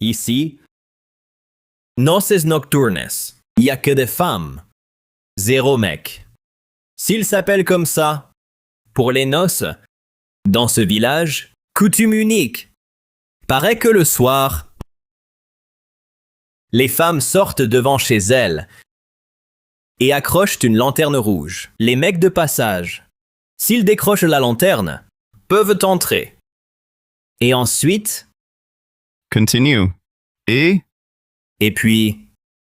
Ici, noces nocturnes. Il n'y a que des femmes. 0 mec. S'il s'appelle comme ça, pour les noces, dans ce village, coutume unique. Paraît que le soir, les femmes sortent devant chez elles et accrochent une lanterne rouge. Les mecs de passage, s'ils décrochent la lanterne, peuvent entrer. Et ensuite, Continue. Et puis,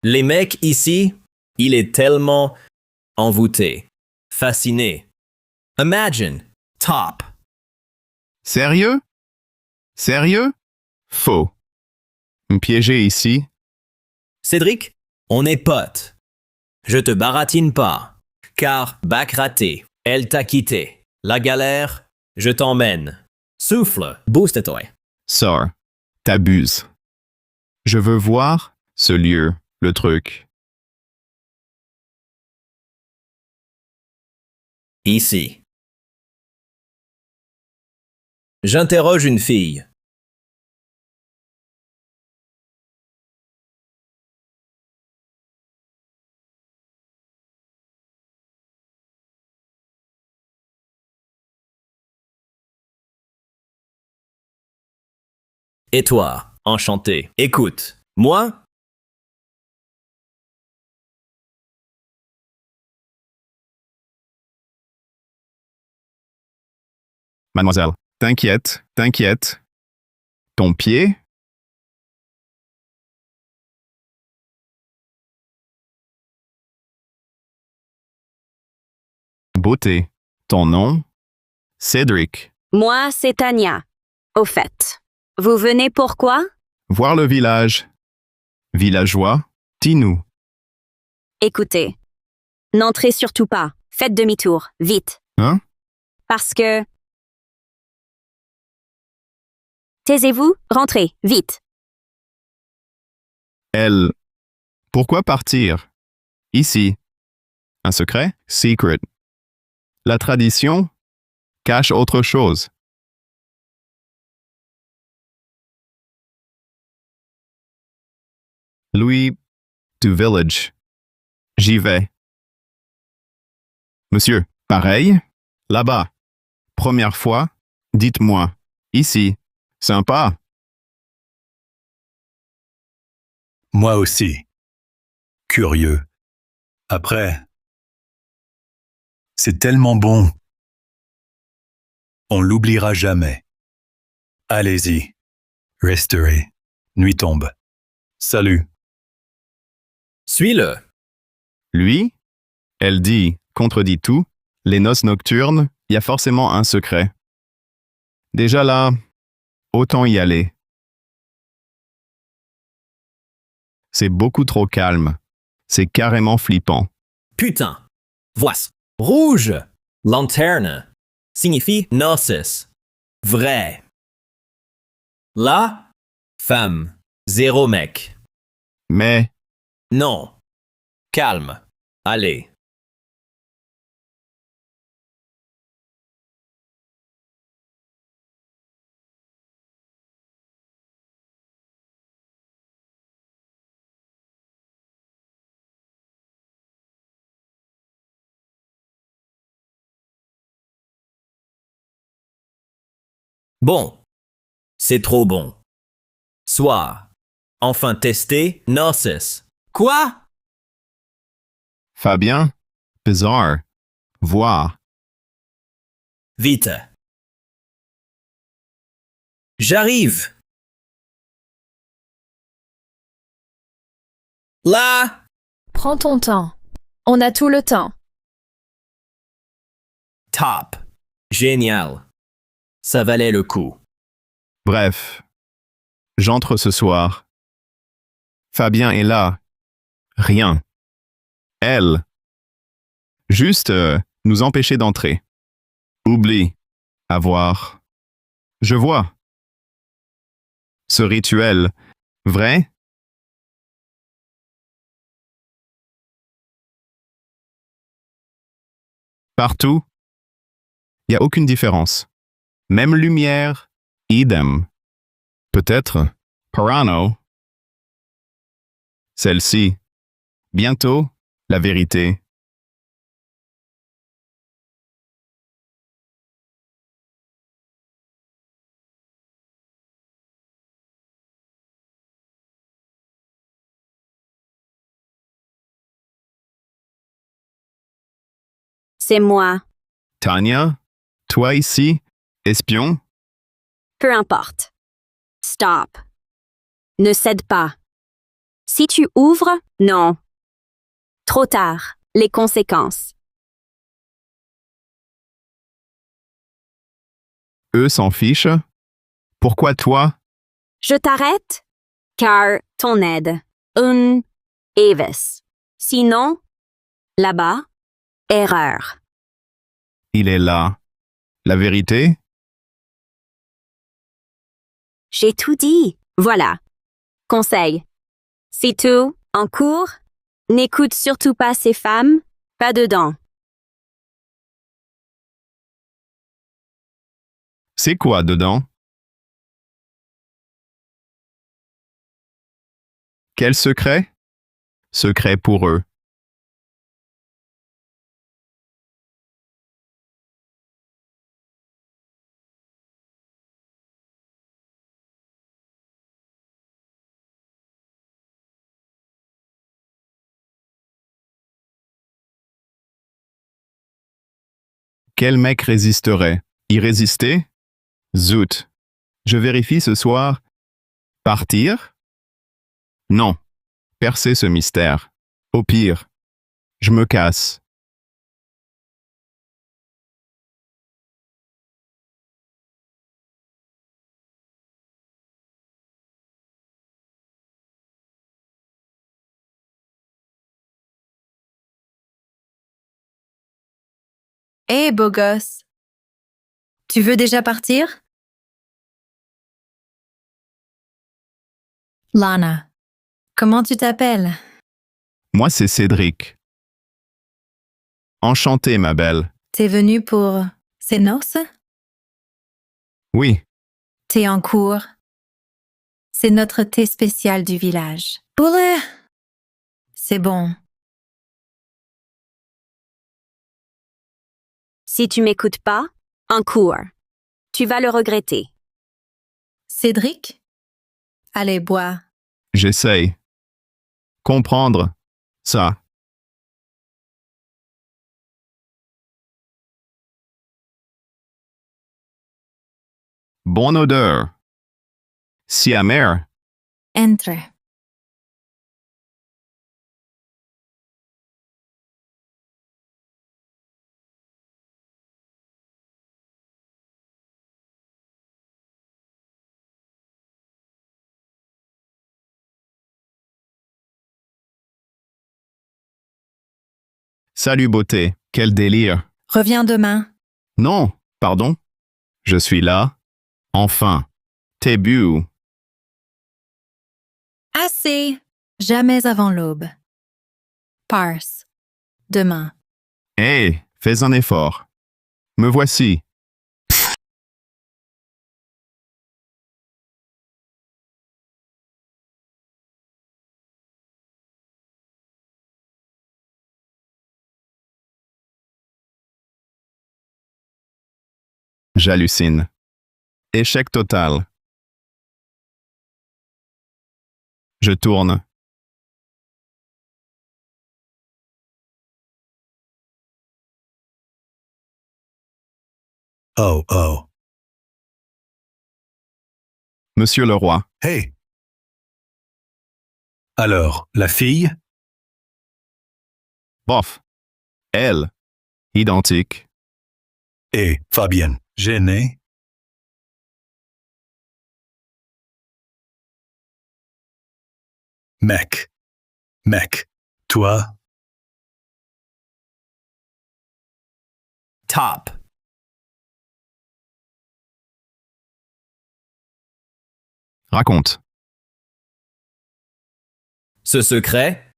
les mecs ici, il est tellement envoûté, fasciné. Imagine, top. sérieux? Sérieux? Faux. Me piéger ici? Cédric, on est potes. Je te baratine pas, car bac raté, elle t'a quitté. La galère, je t'emmène. Souffle, booste-toi. Sors. T'abuses. Je veux voir ce lieu, le truc. Ici. J'interroge une fille. Et toi, enchanté. Écoute, moi, Mademoiselle, t'inquiète, t'inquiète. Ton pied? Beauté. Ton nom? Cédric. Moi, c'est Tania. Au fait. Vous venez pourquoi? Voir le village. Villageois, dis-nous. Écoutez. N'entrez surtout pas. Faites demi-tour, vite. Hein? Parce que... Taisez-vous, rentrez, vite. Elle. Pourquoi partir? Ici. Un secret? Secret. La tradition cache autre chose. Louis du village. J'y vais. Monsieur, pareil? Là-bas. Première fois? Dites-moi. Ici. Sympa. Moi aussi. Curieux. Après, c'est tellement bon. On l'oubliera jamais. Allez-y. Resterez. Nuit tombe. Salut. suis-le. Lui? Elle dit, contredit tout. Les noces nocturnes, il y a forcément un secret. Déjà là, autant y aller. C'est beaucoup trop calme. C'est carrément flippant. Putain. Voici. Rouge. Lanterne. Signifie noces. Vrai. Là, femme. 0 mec. Mais, Non. Calme. Allez. Bon. C'est trop bon. Soir. Enfin testé, noces. Quoi? Fabien? Bizarre. Voir. Vite. J'arrive. Là. Prends ton temps. On a tout le temps. Top. Génial. Ça valait le coup. Bref. J'entre ce soir. Fabien est là. Rien. Elle. Juste nous empêcher d'entrer. Oublie. Avoir. Je vois. Ce rituel. Vrai? Partout. Il n'y a aucune différence. Même lumière. Idem. Peut-être Parano. Celle-ci. Bientôt, la vérité. C'est moi. Tanya, toi ici, espion? Peu importe. Stop. Ne cède pas. Si tu ouvres, non. Trop tard. Les conséquences. Eux s'en fichent? Pourquoi toi? Je t'arrête? Car ton aide. Avis. Sinon, là-bas, erreur. Il est là. La vérité? J'ai tout dit. Voilà. Conseil. C'est tout. En cours, n'écoute surtout pas ces femmes. Pas dedans. C'est quoi dedans? Quel secret? Secret pour eux. Quel mec résisterait? Y résister? Zut. Je vérifie ce soir. Partir? Non. Percer ce mystère. Au pire, je me casse. Hé, beau gosse. Tu veux déjà partir? Lana. Comment tu t'appelles? Moi, c'est Cédric. Enchanté, ma belle. T'es venu pour ces noces? Oui, Thé en cours. C'est notre thé spécial du village. Poulet! C'est bon. Si tu m'écoutes pas, en cours. Tu vas le regretter. Cédric? Allez, bois. j'essaye. Comprendre. Ça. Bonne odeur. Si amer. Entre. Salut beauté. Quel délire. Reviens demain. Non, pardon. Je suis là. Enfin. T'es bu. Assez! Jamais avant l'aube. Parse. Demain. Hé, fais un effort. Me voici. J'hallucine. Échec total. Je tourne. Oh, oh. Monsieur le roi. Hey! Alors, la fille? Bof. Elle. Identique. Et Fabienne, gênée? Mec. Mec. Toi? Top. Raconte. Ce secret,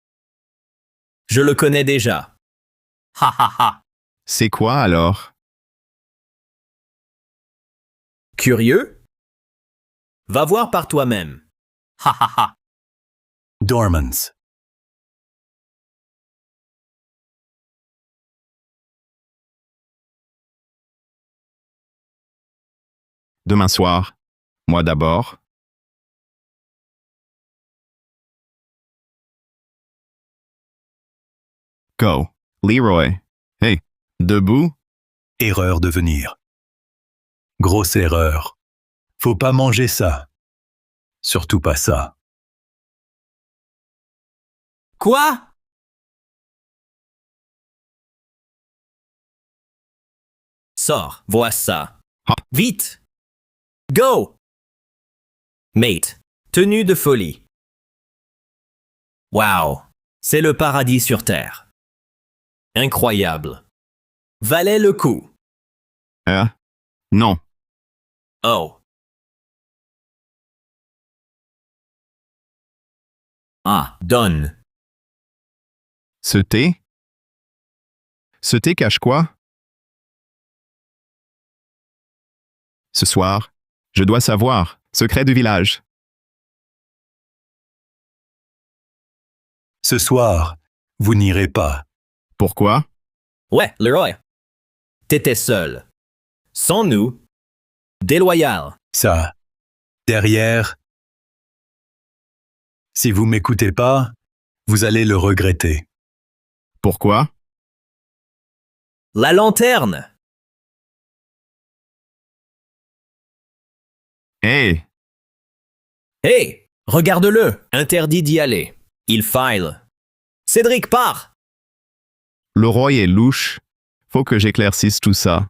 je le connais déjà. Ha ha ha. C'est quoi alors? Curieux? Va voir par toi-même. Ha ha ha. Dormans. Demain soir. Moi d'abord. Go. Leroy. Hey. Debout. Erreur de venir. Grosse erreur. Faut pas manger ça. Surtout pas ça. Quoi? Sors, vois ça. Ah. Vite! Go! Mate, tenue de folie. Wow, c'est le paradis sur Terre. Incroyable. Valait le coup. Non. Oh. Ah, donne. Ce thé? Ce thé cache quoi? Ce soir, je dois savoir. Secret du village. Ce soir, vous n'irez pas. Pourquoi? Ouais, Leroy. T'étais seul. Sans nous. Déloyal. Ça. Derrière. Si vous m'écoutez pas, vous allez le regretter. Pourquoi? La lanterne. Hey! Hé, regarde-le. Interdit d'y aller. Il file. Cédric, part. Le roi est louche. Faut que j'éclaircisse tout ça.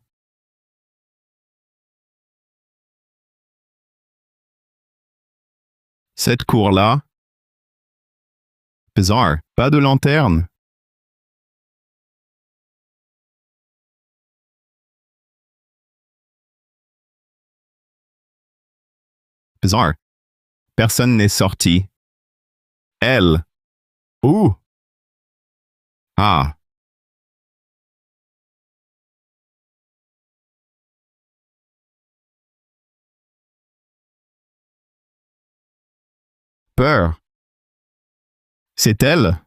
Cette cour-là? Bizarre. Pas de lanterne. Bizarre. Personne n'est sorti. Elle. Où? Ah. Peur. C'est elle?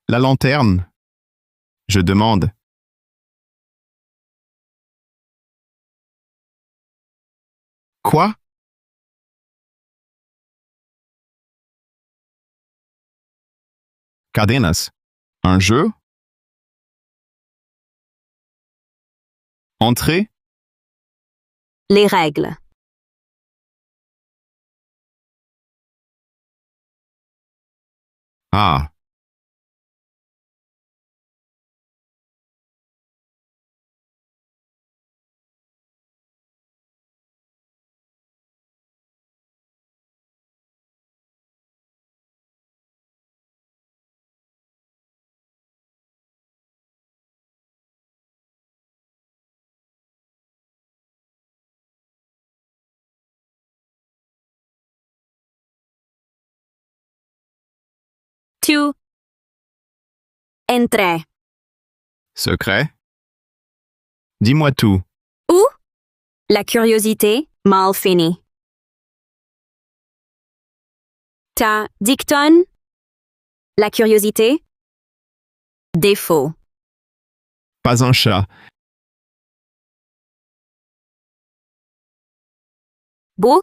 La lanterne? Je demande. Quoi? Cadenas. Un jeu? Entrée? Les règles. Ah. Tu. Entre. Secret? Dis-moi tout. Où? La curiosité, mal finie. Ta dicton? La curiosité? Défaut. Pas un chat. Beau?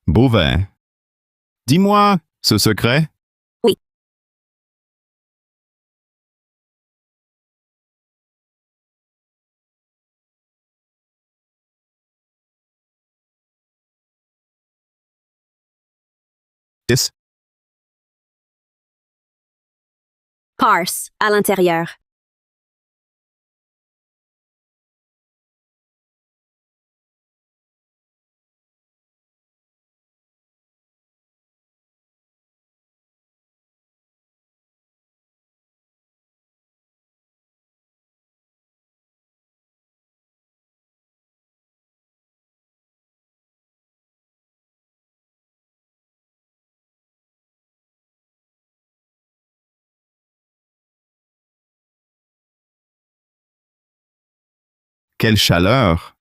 Beauvais. Dis-moi ce secret. Oui. Yes. Parse, à l'intérieur. Quelle chaleur!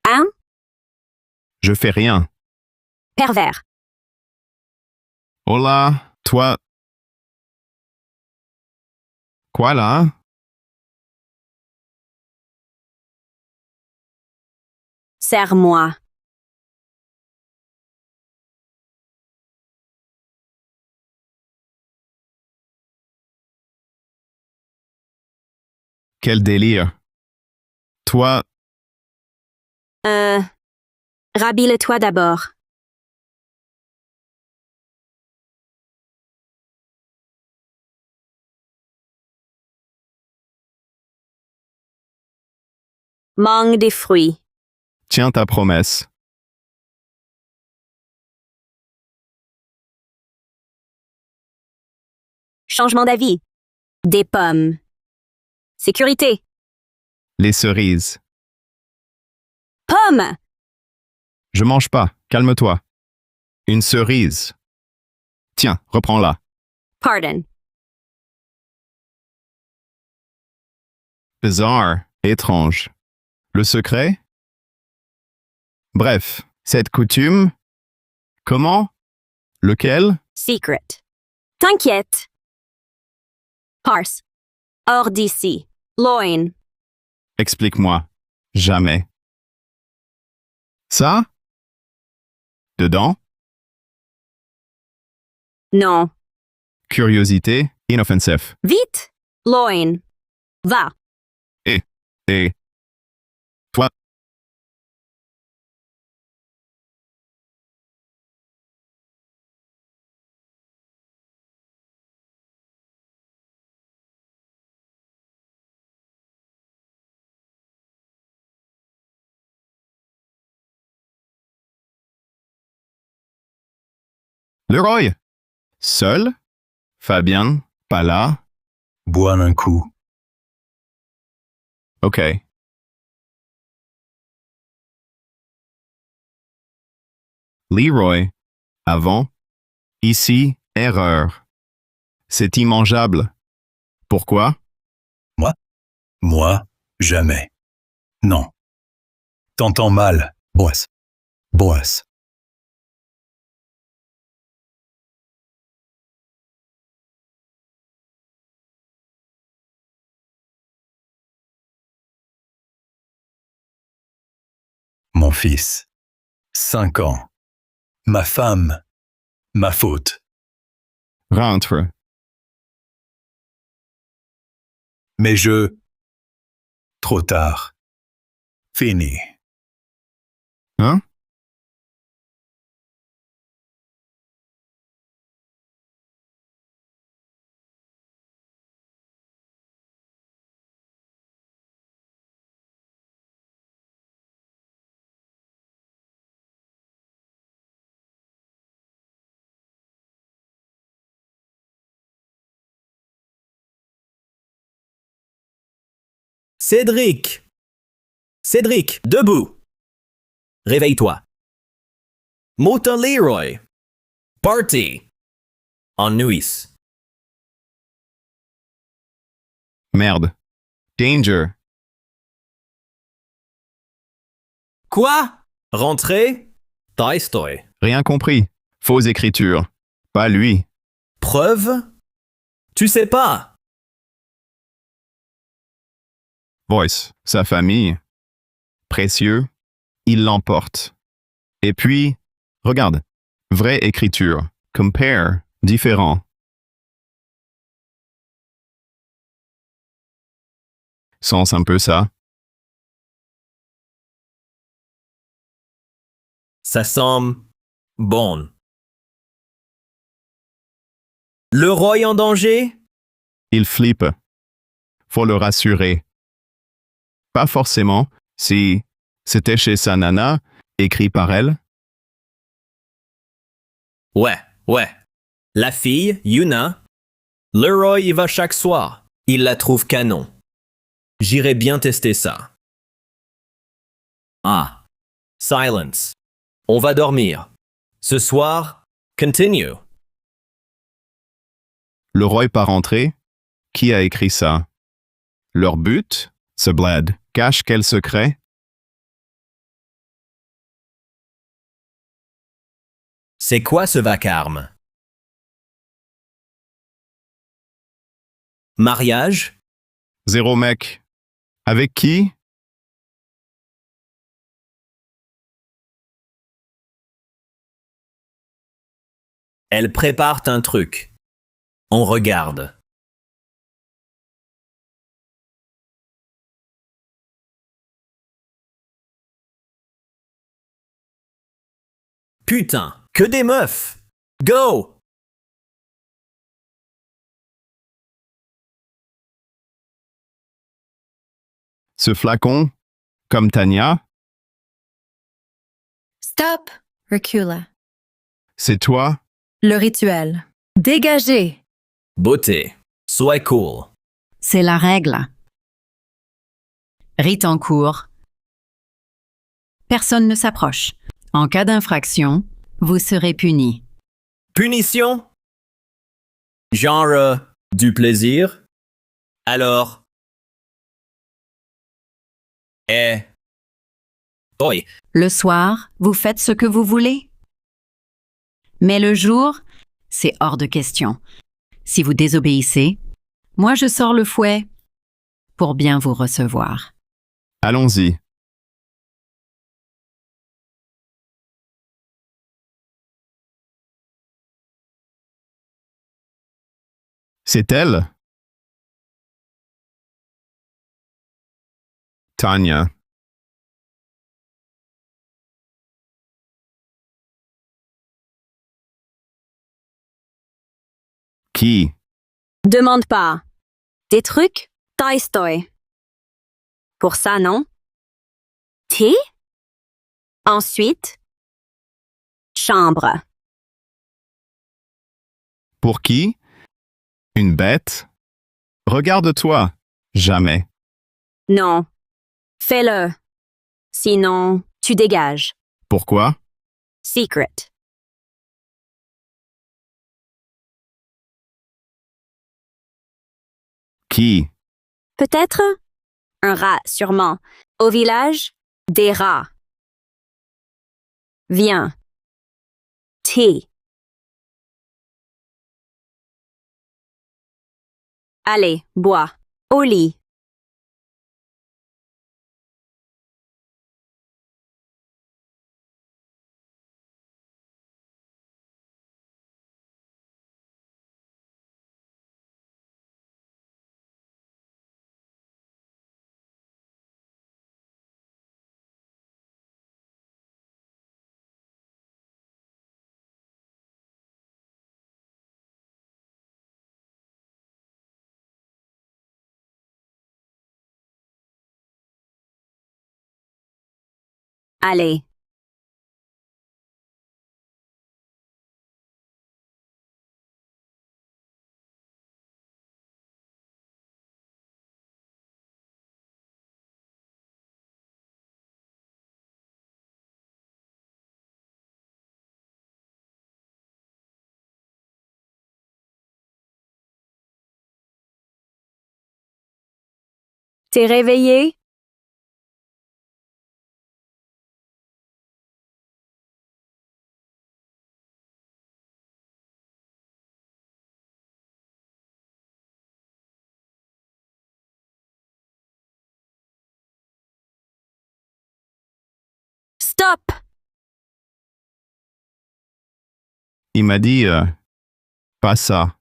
Hein? Je fais rien. Pervers. Hola, toi. Quoi là? Serre-moi. Quel délire. Toi, Rhabille-toi d'abord. Mange des fruits. tiens ta promesse. Changement d'avis. Des pommes. Sécurité. Les cerises. Pommes. Je mange pas, calme-toi. Une cerise. Tiens, reprends-la. Pardon. Bizarre, étrange. Le secret? Bref, cette coutume? Comment? Lequel? Secret. T'inquiète. Parse. Hors d'ici. Loin. Explique-moi. Jamais. Ça? Dedans? Non. Curiosité, inoffensif. Vite. Loin. Va. Et toi? Leroy? Seul? Fabien? Pas là? Bois un coup. Ok. Leroy. Avant. Ici, erreur. C'est immangeable. Pourquoi? Moi, jamais. Non. T'entends mal. Boisse. Boisse. Mon fils. 5 ans. Ma femme. Ma faute. Rentre. Mais je... Trop tard. Fini. Hein? Cédric! Cédric, debout! Réveille-toi. Mota Leroy. Party. En nuis. Merde. Danger. Quoi? Rentrez? Tolstoy. Rien compris. Fausse écriture. Pas lui. Preuve? Tu sais pas. Voice. Sa famille. Précieux. Il l'emporte. Et puis, regarde. Vraie écriture. Compare. Différent. Sens un peu ça. Ça semble bon. Le roi en danger? Il flippe. Faut le rassurer. Pas forcément si c'était chez sa nana, écrit par elle. Ouais. La fille, Yuna, Leroy y va chaque soir. Il la trouve canon. J'irai bien tester ça. Ah. Silence. On va dormir. Ce soir, continue. Le roi est pas rentré. Qui a écrit ça? Leur but, ce bled, cache quel secret? C'est quoi ce vacarme? Mariage? Zéro mec. Avec qui? Elle prépare un truc. On regarde. Putain, que des meufs! Go! Ce flacon, comme Tania, Stop! Recula. c'est toi? Le rituel. Dégagez. Beauté. Sois cool. C'est la règle. Rite en cours. Personne ne s'approche. En cas d'infraction, vous serez puni. Punition? Genre, du plaisir? Alors? Oui, Le soir, vous faites ce que vous voulez. Mais le jour, c'est hors de question. Si vous désobéissez, moi je sors le fouet pour bien vous recevoir. Allons-y. C'est elle? Tania. Qui? Demande pas. Des trucs? Tolstoy. Pour ça, non? Thé? Ensuite, chambre. Pour qui? Une bête? Regarde-toi. Jamais. Non. Fais-le. Sinon, tu dégages. Pourquoi? Secret. Qui? Peut-être? Un rat, sûrement. Au village, des rats. Viens. Thé. Allez, bois. Au lit. Allez. T'es réveillé? Stop! Il m'a dit, pas ça.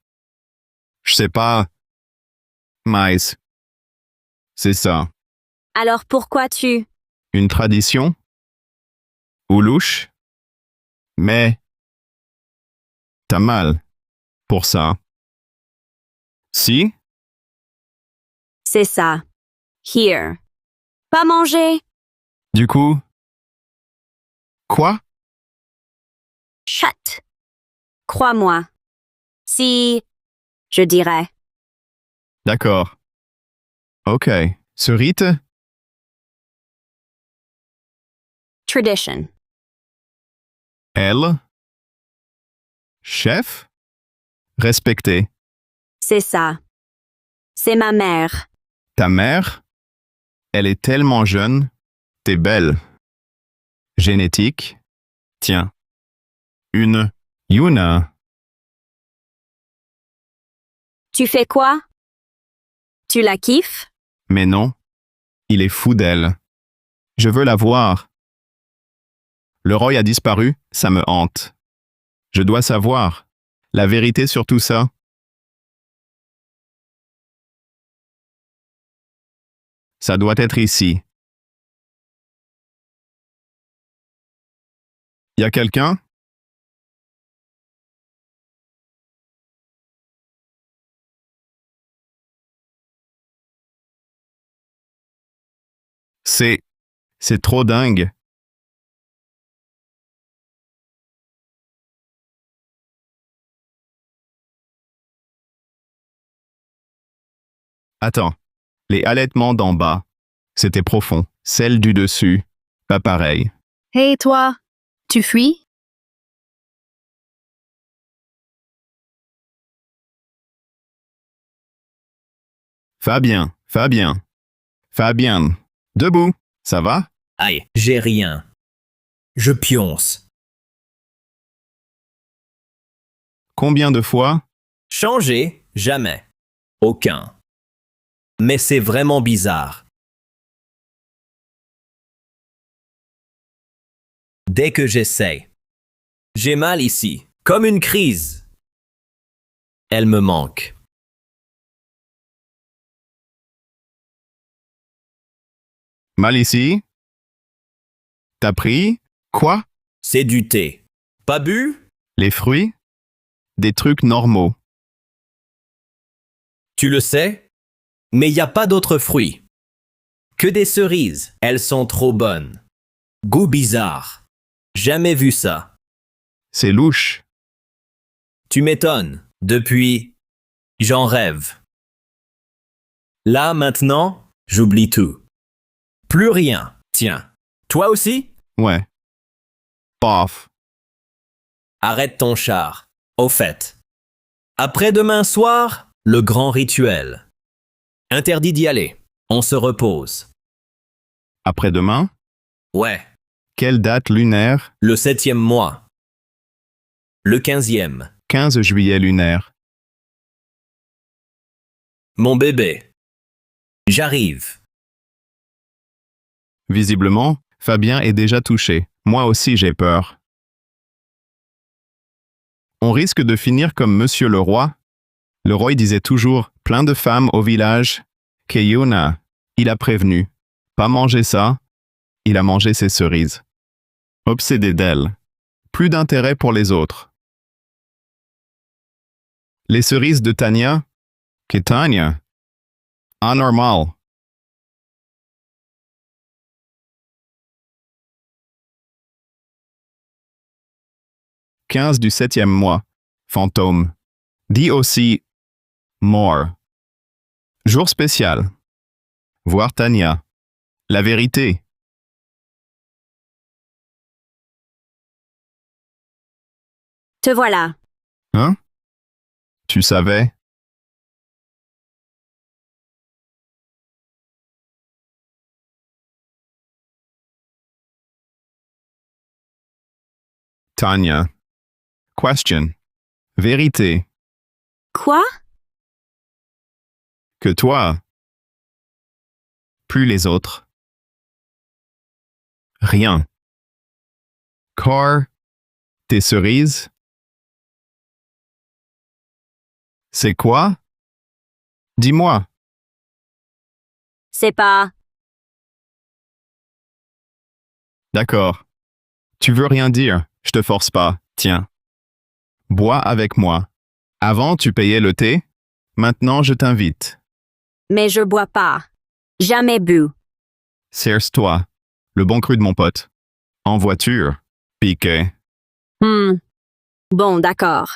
Je sais pas. Mais c'est ça. Alors pourquoi tu... Une tradition? Ou louche? Mais t'as mal pour ça. Si? C'est ça. Here. Pas manger. Du coup? Quoi? Shut. Crois-moi. Si, je dirais. D'accord. Ok. Ce rite, Tradition. elle, chef, respecté. C'est ça. C'est ma mère. Ta mère, elle est tellement jeune, t'es belle. Génétique, tiens. Une Yuna. Tu fais quoi? Tu la kiffes? Mais non, il est fou d'elle. Je veux la voir. Le Roy a disparu, ça me hante. Je dois savoir la vérité sur tout ça. Ça doit être ici. Y a quelqu'un? C'est trop dingue. Attends, les halètements d'en bas, c'était profond. Celle du dessus, pas pareil. Hé, toi, tu fuis? Fabien, Fabien, Fabien, debout, ça va? Aïe, j'ai rien. Je pionce. Combien de fois? Changer? Jamais. Aucun. Mais c'est vraiment bizarre. Dès que j'essaie. J'ai mal ici, comme une crise. Elle me manque. Mal ici? T'as pris? Quoi? C'est du thé. Pas bu? Les fruits? Des trucs normaux. Tu le sais? Mais y a pas d'autres fruits. Que des cerises. Elles sont trop bonnes. Goût bizarre. Jamais vu ça. C'est louche. Tu m'étonnes. Depuis, j'en rêve. Là, maintenant, j'oublie tout. Plus rien. Tiens. Toi aussi? Ouais. Paf. Arrête ton char. Au fait. Après-demain soir, le grand rituel. Interdit d'y aller. On se repose. Après-demain? Ouais. Quelle date lunaire? Le 7e mois. Le 15e. 15 juillet lunaire. Mon bébé. J'arrive. Visiblement, Fabien est déjà touché. Moi aussi j'ai peur. On risque de finir comme Monsieur le Roi. Le roi disait toujours plein de femmes au village. Keyuna, il a prévenu. Pas manger ça. Il a mangé ses cerises. Obsédé d'elle. Plus d'intérêt pour les autres. Les cerises de Tania? Tania? Anormal. « 15 du 7e mois. Fantôme. Dit aussi mort. Jour spécial. Voir Tania. La vérité. Te voilà. Hein? Tu savais? Tania. Question. Vérité. Quoi? Que toi. Plus les autres. Rien. Car. Tes cerises. C'est quoi? Dis-moi. C'est pas. D'accord. Tu veux rien dire, je te force pas, tiens. Bois avec moi. Avant, tu payais le thé. Maintenant, je t'invite. Mais je bois pas. Jamais bu. Serre-toi. Le bon cru de mon pote. En voiture. Piqué. Bon, d'accord.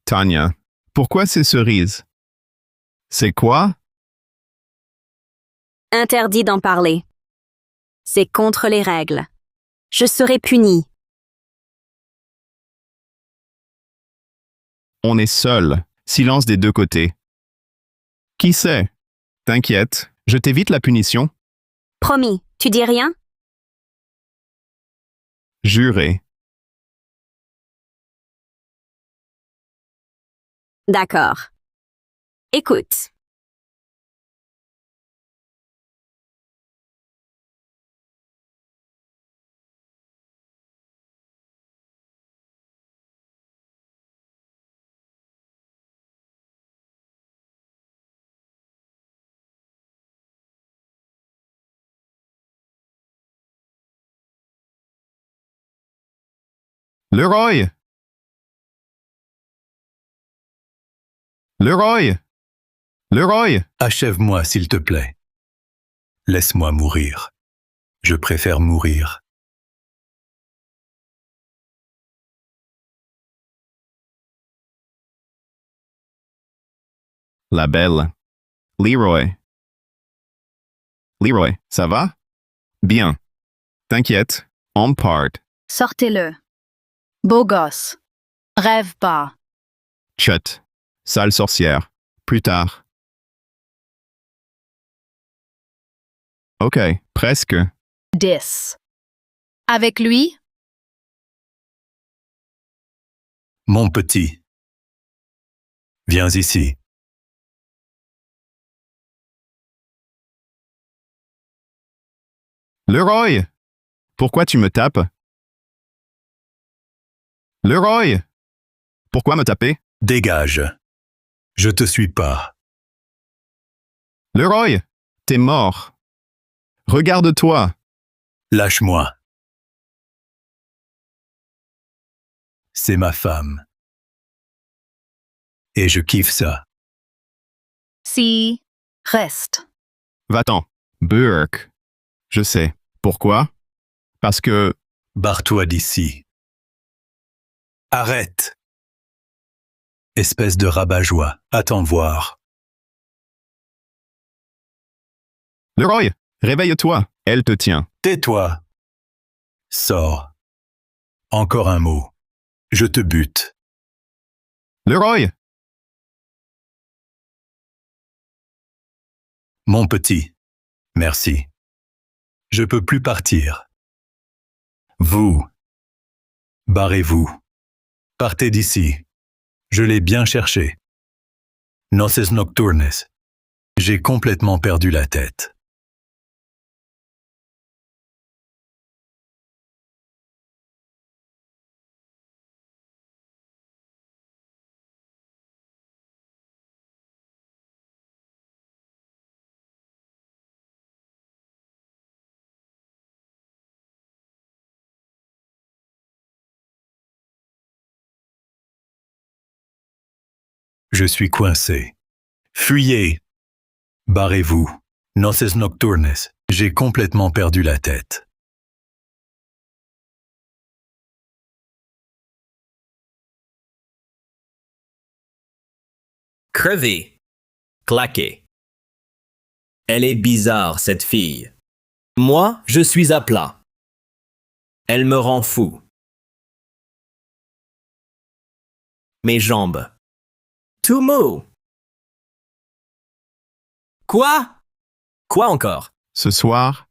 Tanya, pourquoi ces cerises? C'est quoi? Interdit d'en parler. C'est contre les règles. Je serai punie. On est seul. Silence des deux côtés. Qui sait? T'inquiète, je t'évite la punition. Promis, tu dis rien? Juré. D'accord. Écoute. Leroy! Leroy! Leroy! Achève-moi, s'il te plaît. Laisse-moi mourir. Je préfère mourir. La belle. Leroy. Leroy, ça va? Bien. T'inquiète, on part. Sortez-le. Beau gosse. Rêve pas. Chut. Sale sorcière. Plus tard. Ok, presque. 10. Avec lui? Mon petit. Viens ici. Leroy! Pourquoi tu me tapes? Leroy! Pourquoi me taper? Dégage. Je te suis pas. Leroy! T'es mort. Regarde-toi. Lâche-moi. C'est ma femme. Et je kiffe ça. Si. Reste. Va-t'en. Burke. Je sais. Pourquoi? Parce que... Barre-toi d'ici. Arrête. Espèce de rabat-joie. Attends voir. Leroy! Réveille-toi. Elle te tient. Tais-toi. Sors. Encore un mot. Je te bute. Leroy! Mon petit. Merci. Je peux plus partir. Vous. Barrez-vous. Partez d'ici. Je l'ai bien cherché. Noces nocturnes. J'ai complètement perdu la tête. Je suis coincé. Fuyez. Barrez-vous. Noces nocturnes. J'ai complètement perdu la tête. Crever. Claquer. Elle est bizarre, cette fille. Moi, je suis à plat. Elle me rend fou. Mes jambes. Tout mou. Quoi? Quoi encore? Ce soir,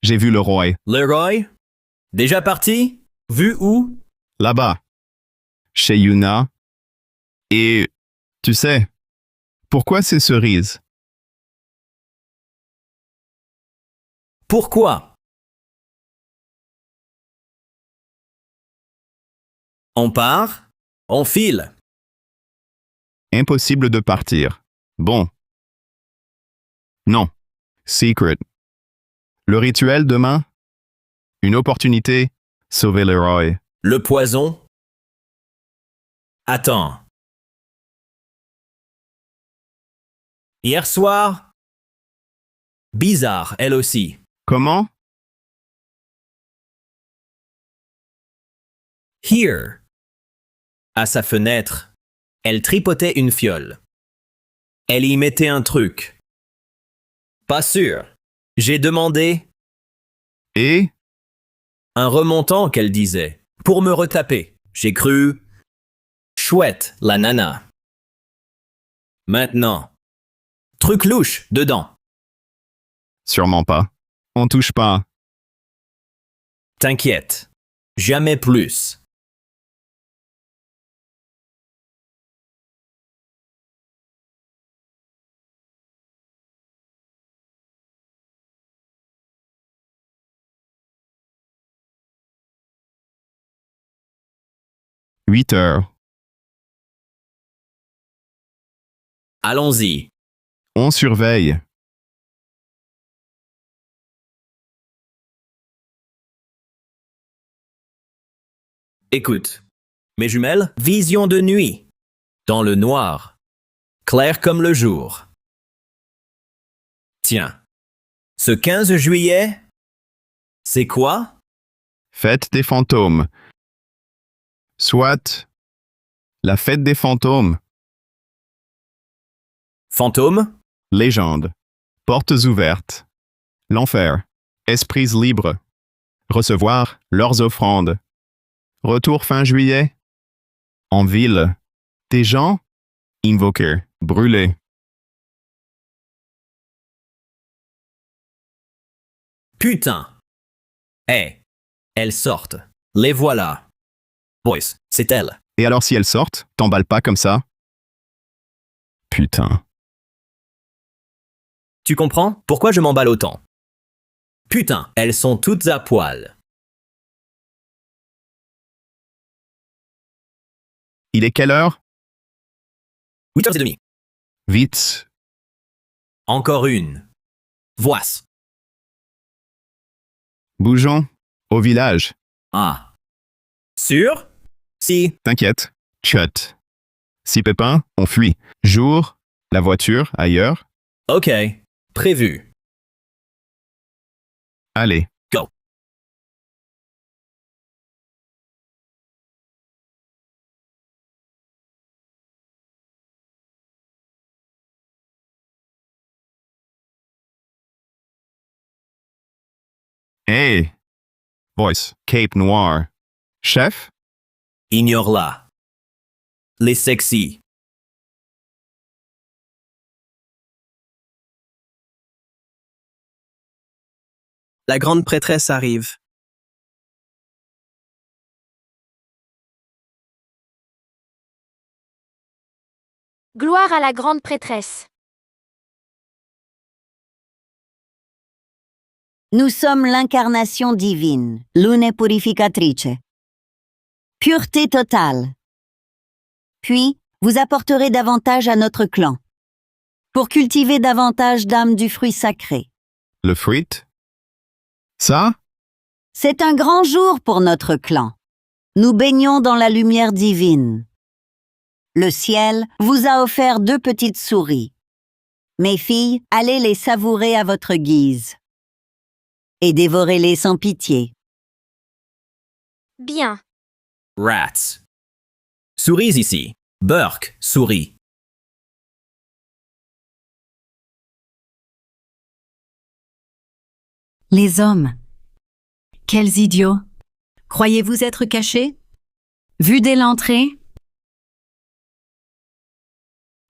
j'ai vu Leroy. Leroy? Déjà parti? Vu où? Là-bas. Chez Yuna. Et... Tu sais, pourquoi ces cerises? Pourquoi? On part? On file. Impossible de partir. Bon. Non. Secret. Le rituel demain? Une opportunité? Sauver Leroy. Le poison? Attends. Hier soir, bizarre, elle aussi. Comment? Here. À sa fenêtre, elle tripotait une fiole. Elle y mettait un truc. Pas sûr. J'ai demandé Et? un remontant qu'elle disait, pour me retaper. J'ai cru chouette, la nana. Maintenant, truc louche dedans. Sûrement pas. On touche pas. T'inquiète, jamais plus. « 8 heures. Allons-y. On surveille. Écoute, mes jumelles, vision de nuit, dans le noir, clair comme le jour. Tiens, ce 15 juillet, c'est quoi? Fête des fantômes. Soit la fête des fantômes. Fantôme? Légende. Portes ouvertes. L'enfer. Esprits libres. Recevoir leurs offrandes. Retour fin juillet. En ville. Des gens. Invoqués. Brûlés. Putain! Eh, elles sortent. Les voilà. Boys, c'est elle. Et alors si elles sortent, t'emballes pas comme ça? Putain. Tu comprends pourquoi je m'emballe autant? Putain, elles sont toutes à poil. Il est quelle heure? 8h30. Vite. Encore une. Voici. Bougeons. Au village. Ah. Sûr? Si. T'inquiète. Chut. Si pépin, on fuit. Jour. La voiture, ailleurs. Ok. Prévu. Allez. Go. Hey. Voice. Cape Noir. Chef? Ignore-la. Les sexy. La grande prêtresse arrive. Gloire à la grande prêtresse. Nous sommes l'incarnation divine, Lune Purificatrice. Pureté totale. Puis, vous apporterez davantage à notre clan, pour cultiver davantage d'âmes du fruit sacré. Le fruit? Ça? C'est un grand jour pour notre clan. Nous baignons dans la lumière divine. Le ciel vous a offert 2 petites souris. Mes filles, allez les savourer à votre guise. Et dévorez-les sans pitié. Bien. Rats. Souris ici. Burke, souris. Les hommes. Quels idiots. Croyez-vous être cachés? Vus dès l'entrée?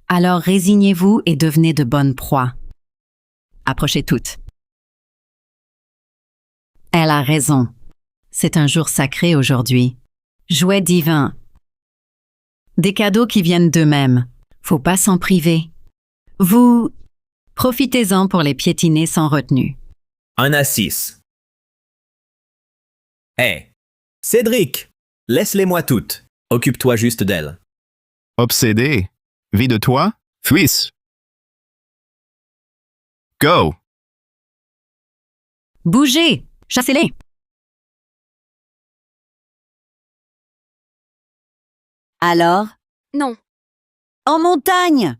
Alors résignez-vous et devenez de bonnes proies. Approchez toutes. Elle a raison. C'est un jour sacré aujourd'hui. Jouet divin. Des cadeaux qui viennent d'eux-mêmes. Faut pas s'en priver. Vous, profitez-en pour les piétiner sans retenue. 1 à 6. Hé, Cédric, laisse-les-moi toutes. Occupe-toi juste d'elles. Obsédé. Vie de toi? Fuis. Go. Bougez! Chassez-les! Alors, Non. en montagne!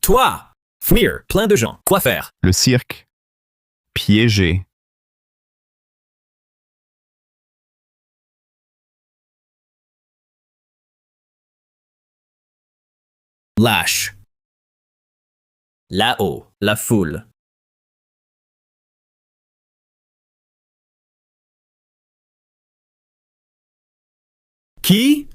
Toi! Fuir, plein de gens. Quoi faire? Le cirque. Piégé. Lâche. Là-haut, la foule. Qui?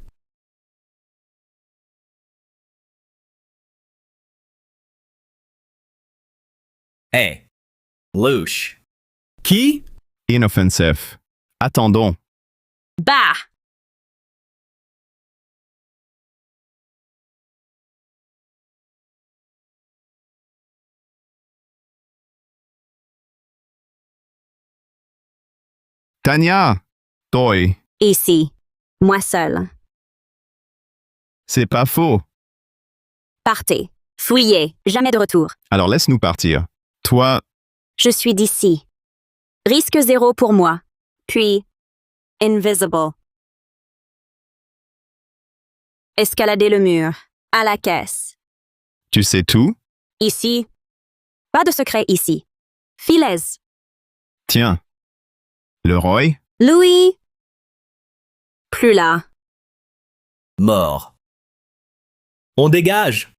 Hey, louche. Qui? Inoffensif. Attendons. Bah! Tania! Toi. Ici. Moi seule. C'est pas faux. Partez. Fuyez. Jamais de retour. Alors laisse-nous partir. Toi, Je suis d'ici. Risque 0 pour moi. Puis, invisible. Escalader le mur. À la caisse. tu sais tout? Ici. Pas de secret ici. Filez. Tiens. Le Roy? Louis. Plus là. Mort. On dégage.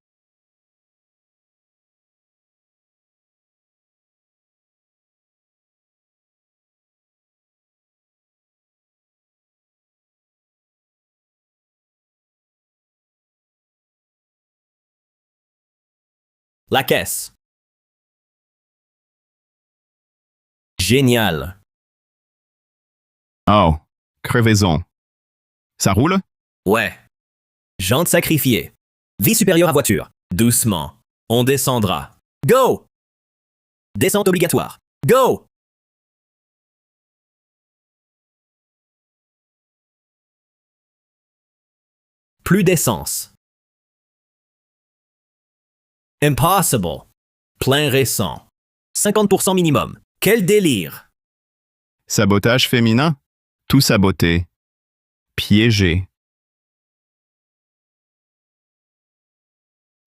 La caisse. Génial. Oh. Crevaison. Ça roule? Ouais. Jante sacrifiée. Vie supérieure à voiture. Doucement. On descendra. Go! Descente obligatoire. Go! Plus d'essence. Impossible. Plein récent. 50% minimum. Quel délire! Sabotage féminin? Tout saboté. Piégé.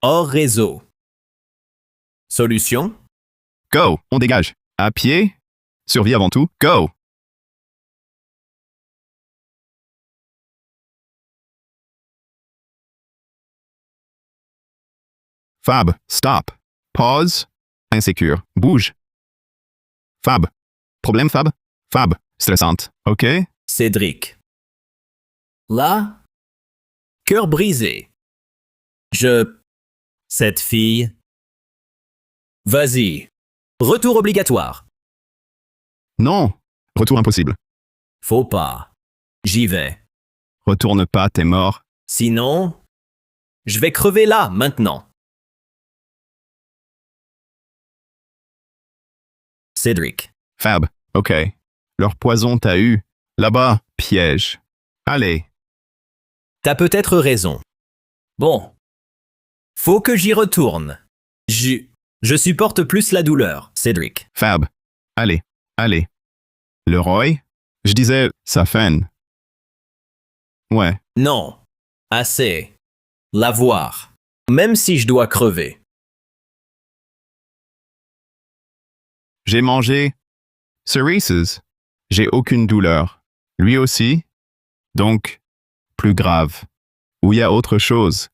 Hors réseau. Solution? Go! On dégage. À pied? Survie avant tout. Go! Fab. Stop. Pause. Insécure. Bouge. Fab. Problème, Fab? Fab. Stressante. OK? Cédric. Là? Cœur brisé. Cette fille. Vas-y. Retour obligatoire. Non. Retour impossible. Faut pas. J'y vais. Retourne pas, t'es mort. Sinon, je vais crever là, maintenant. Cédric. Fab. OK. Leur poison t'a eu. Là-bas, piège. Allez. T'as peut-être raison. Bon. Faut que j'y retourne. Je supporte plus la douleur, Cédric. Fab. Allez. Allez. Le Roy? Je disais, ça feine. Ouais. Non. Assez. La voir. Même si je dois crever. J'ai mangé Cerises. J'ai aucune douleur. Lui aussi. Donc, plus grave. Ou il y a autre chose.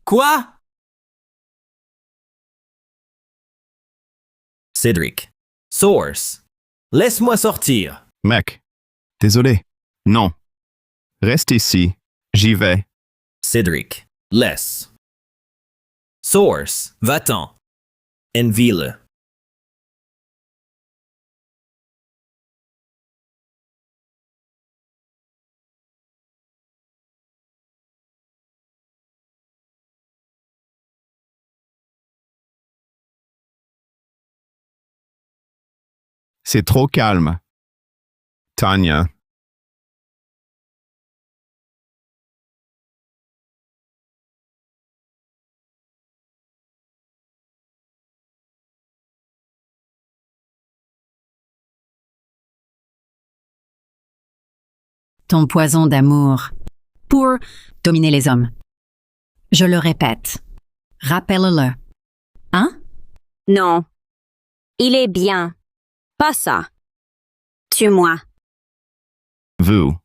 Quoi? Cédric. Source. Laisse-moi sortir. Mec. Désolé. Non. Reste ici. J'y vais. Cédric. Laisse. Source. Va-t'en. Envie-le. C'est trop calme. Tanya. ton poison d'amour pour dominer les hommes. Je le répète. Rappelle-le. Hein? Non. Il est bien. Pas ça. Tue-moi. Vous.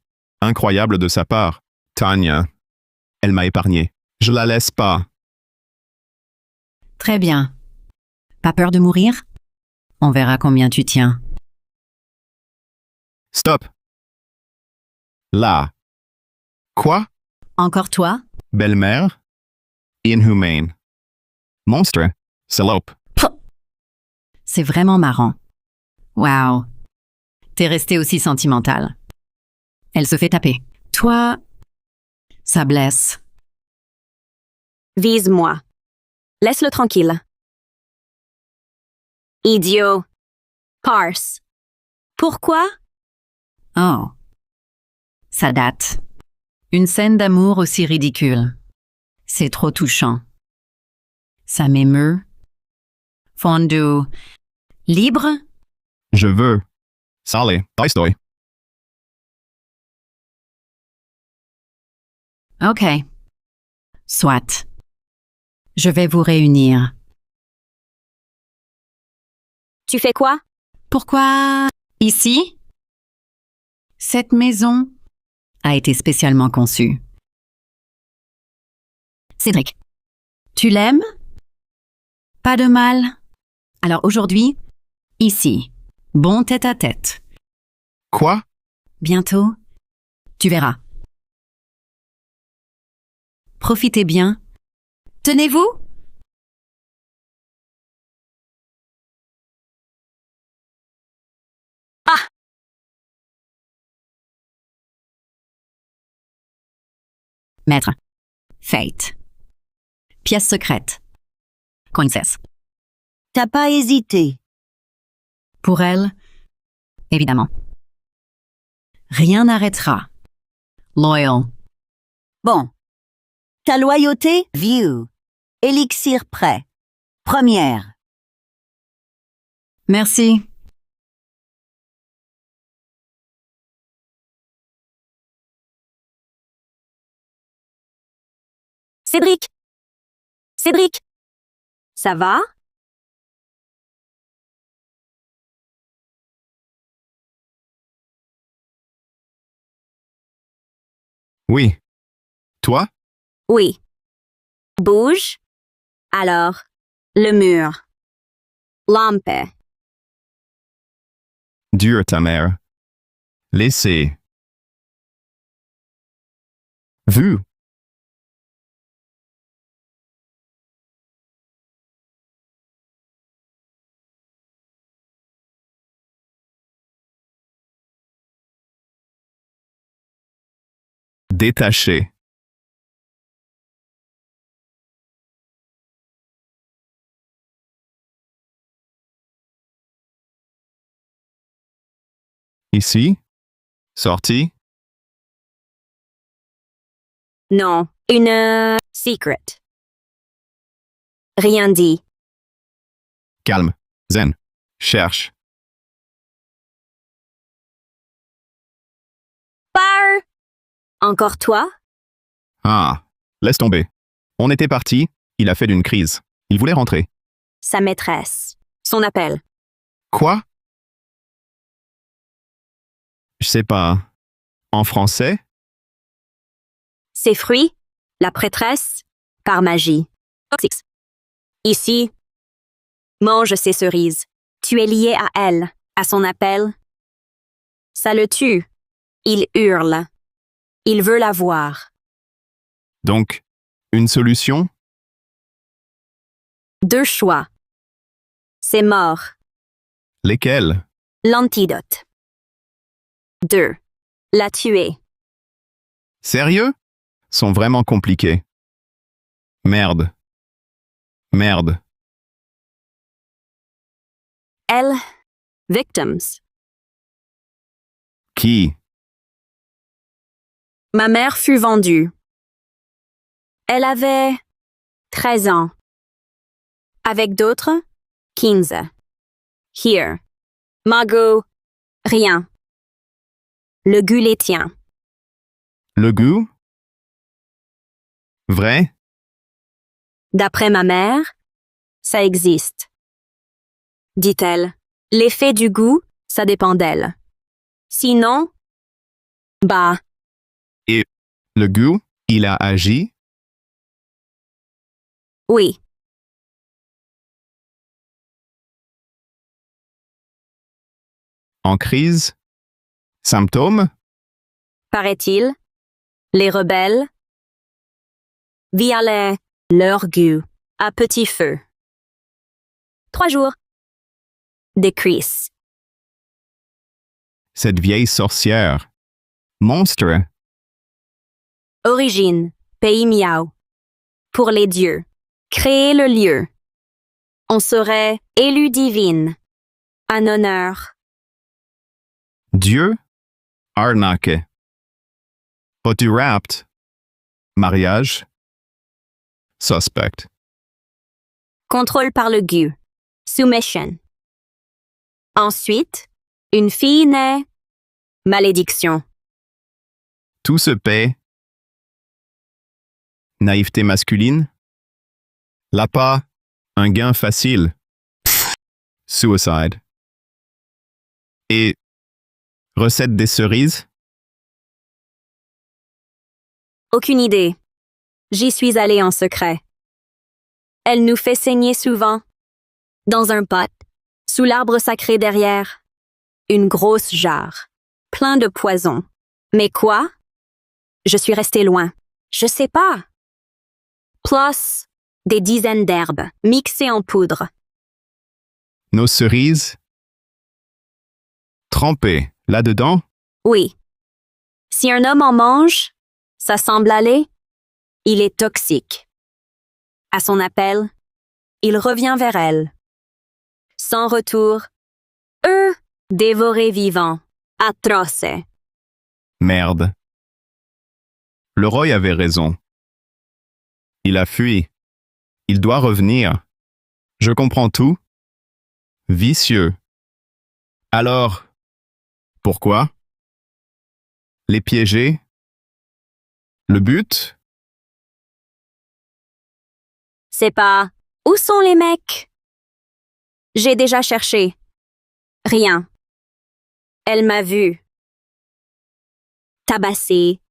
Incroyable de sa part. Tanya. Elle m'a épargné. Je la laisse pas. Très bien. Pas peur de mourir? On verra combien tu tiens. Stop. Là. Quoi? Encore toi? Belle-mère? Inhumane. Monstre. Salope. C'est vraiment marrant. Wow. T'es resté aussi sentimental. Elle se fait taper. Toi, ça blesse. Vise-moi. Laisse-le tranquille. Idiot. Parse. Pourquoi? Oh. Ça date. Une scène d'amour aussi ridicule. C'est trop touchant. Ça m'émeut. Fondu. Libre? Je veux. Sale. Estoy. OK. Soit. Je vais vous réunir. Tu fais quoi? Pourquoi ici? Cette maison a été spécialement conçue. Cédric, tu l'aimes? Pas de mal. Alors aujourd'hui, ici, bon tête-à-tête. Quoi? Bientôt, tu verras. Profitez bien. Tenez-vous? Ah! Maître. Fate. Pièce secrète. Princesse. T'as pas hésité. Pour elle, évidemment. Rien n'arrêtera. Loyal. Bon. Ta loyauté? View. Élixir prêt. Première. Merci. Cédric! Cédric! Ça va? Oui. Toi? Oui. Bouge. Alors, le mur. Lampe. Dure ta mère. Laissez. Vu. Détaché. Ici? Sorti? Non, une secret. Rien dit. Calme. Zen. Cherche. Pars! Encore toi? Ah. Laisse tomber. On était parti, il a fait d'une crise. Il voulait rentrer. Sa maîtresse. Son appel. Quoi? Je sais pas. En français? Ses fruits? La prêtresse? Par magie. Oxys. Ici. Mange ses cerises. Tu es lié à elle, à son appel. Ça le tue. Il hurle. Il veut la voir. Donc, une solution? Deux choix. C'est mort. Lesquels? L'antidote. 2. La tuer. Sérieux? Sont vraiment compliqués. Merde. Merde. Elle. Victims. Qui? Ma mère fut vendue. Elle avait 13 ans. Avec d'autres, 15. Here. Margot, rien. Le guet les tient. Le goût? Vrai? D'après ma mère, ça existe. Dit-elle. L'effet du goût, ça dépend d'elle. Sinon, bah, Le goût, il a agi? oui. En crise? Symptômes? Paraît-il, les rebelles violaient leur goût à petit feu. 3 jours. Des crises. Cette vieille sorcière. Monstre. Origine, pays miaou. Pour les dieux. Créer le lieu. On serait élu divine. Un honneur. Dieu? Arnaque. Pas-tu rapt? Mariage? Suspect. Contrôle par le goût. Soumission. Ensuite, une fille naît. Malédiction. Tout se paie. Naïveté masculine? L'appât, un gain facile. Suicide. Et recette des cerises? Aucune idée. J'y suis allée en secret. Elle nous fait saigner souvent. Dans un pot, sous l'arbre sacré derrière. Une grosse jarre. Plein de poison. Mais quoi? Je suis restée loin. Je sais pas. Plus, des dizaines d'herbes, mixées en poudre. Nos cerises? Trempées là-dedans? Oui. Si un homme en mange, ça semble aller, il est toxique. À son appel, il revient vers elle. Sans retour, dévoré vivant, atroce. Merde. Le Roy avait raison. Il a fui. Il doit revenir. Je comprends tout. Vicieux. Alors, pourquoi? Les piéger? Le but? C'est pas « Où sont les mecs ?» J'ai déjà cherché. Rien. Elle m'a vu. Tabassée.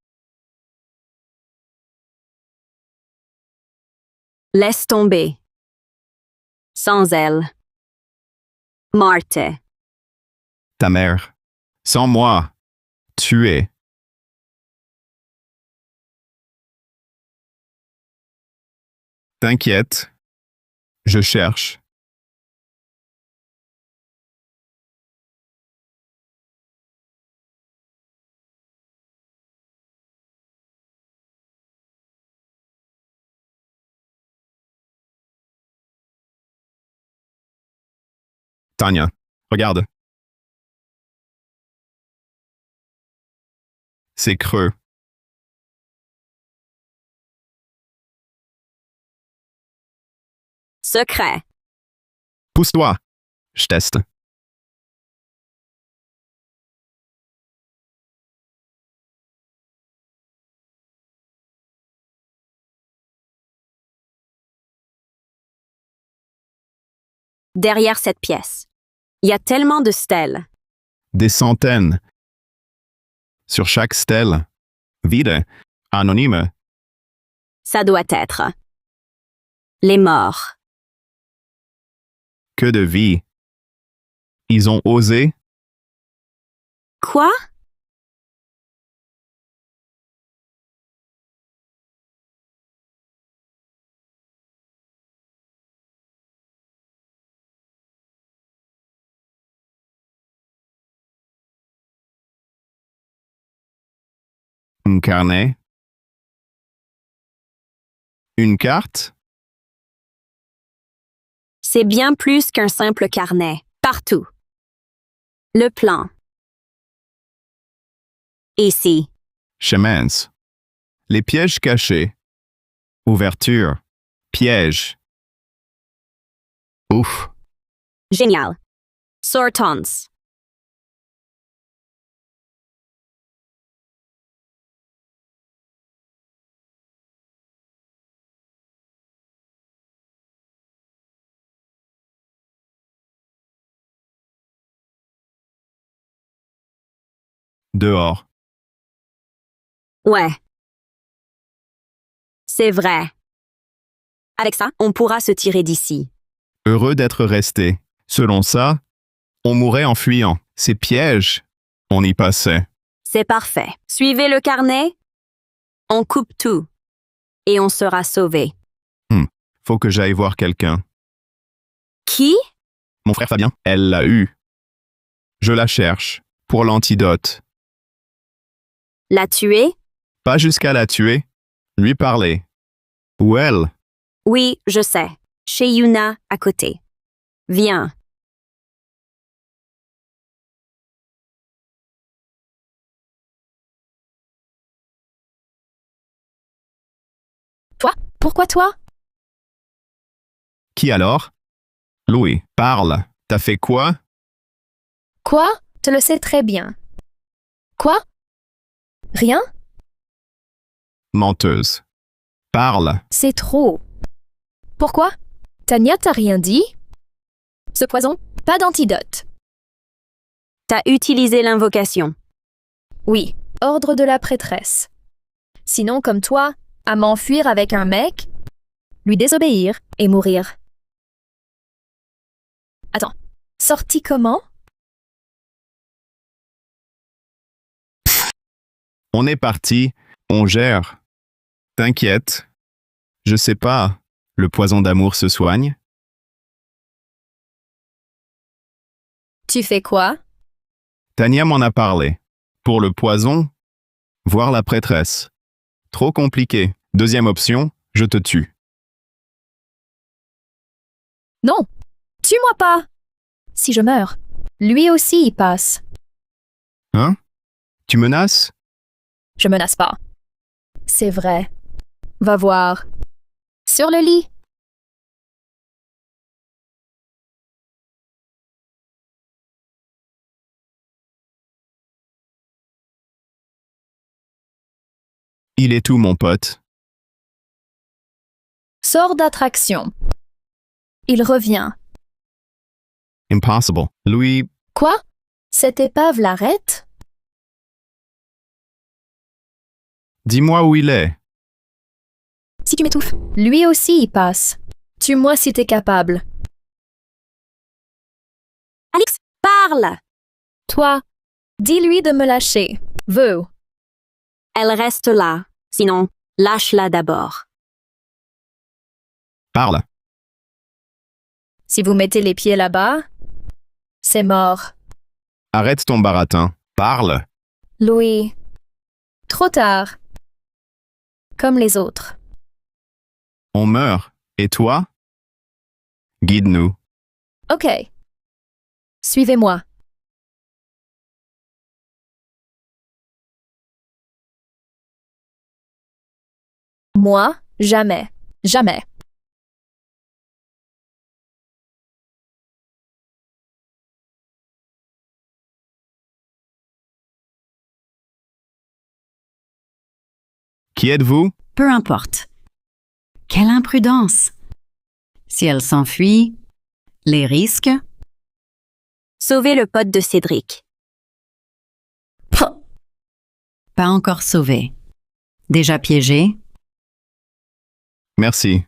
Laisse tomber. Sans elle. Marthe. Ta mère. Sans moi. Tué. T'inquiète. Je cherche. Tania, regarde. C'est creux. Secret. Pousse-toi. Je teste. Derrière cette pièce. Il y a tellement de stèles. Des centaines. Sur chaque stèle. Vide. Anonyme. Ça doit être. Les morts. Que de vie. Ils ont osé. Quoi? Un carnet. Une carte. C'est bien plus qu'un simple carnet. Partout. Le plan. Ici. Chemins. Les pièges cachés. Ouverture. Piège. Ouf. Génial. Sortons. dehors. Ouais. C'est vrai. Avec ça, on pourra se tirer d'ici. Heureux d'être resté. Selon ça, on mourrait en fuyant. Ces pièges, on y passait. C'est parfait. Suivez le carnet. On coupe tout. Et on sera sauvé. Faut que j'aille voir quelqu'un. Qui? Mon frère Fabien, elle l'a eu. Je la cherche. Pour l'antidote. L'a tué? Pas jusqu'à la tuer. Lui parler. Ou elle. Oui, je sais. Chez Yuna, à côté. Viens. Toi? Pourquoi toi? Qui alors? Louis, parle. T'as fait quoi? Quoi? Tu le sais très bien. Quoi? Rien? Menteuse. Parle. C'est trop. Pourquoi? Tania t'a rien dit? Ce poison, pas d'antidote. T'as utilisé l'invocation. Oui, ordre de la prêtresse. Sinon, comme toi, à m'enfuir avec un mec, lui désobéir et mourir. Attends, sorti comment? On est parti. On gère. T'inquiète. Je sais pas. Le poison d'amour se soigne? Tu fais quoi? Tania m'en a parlé. Pour le poison, voir la prêtresse. Trop compliqué. Deuxième option, je te tue. Non, tue-moi pas. Si je meurs, lui aussi y passe. Hein? Tu menaces? Je menace pas. C'est vrai. Va voir. Sur le lit. Il est où, mon pote? Sors d'attraction. Il revient. Impossible. Louis, Quoi? Cette épave l'arrête? dis-moi où il est. Si tu m'étouffes, lui aussi y passe. Tue-moi si t'es capable. Alex, parle! Toi, dis-lui de me lâcher. Veux. Elle reste là. Sinon, lâche-la d'abord. Parle. Si vous mettez les pieds là-bas, c'est mort. Arrête ton baratin. Parle. Louis. Trop tard. Comme les autres. On meurt. Et toi? Guide-nous. Ok. Suivez-moi. Moi, jamais. Jamais. Qui êtes-vous? Peu importe. Quelle imprudence! Si elle s'enfuit, les risques? Sauvez le pote de Cédric. Pas encore sauvé. Déjà piégé? Merci.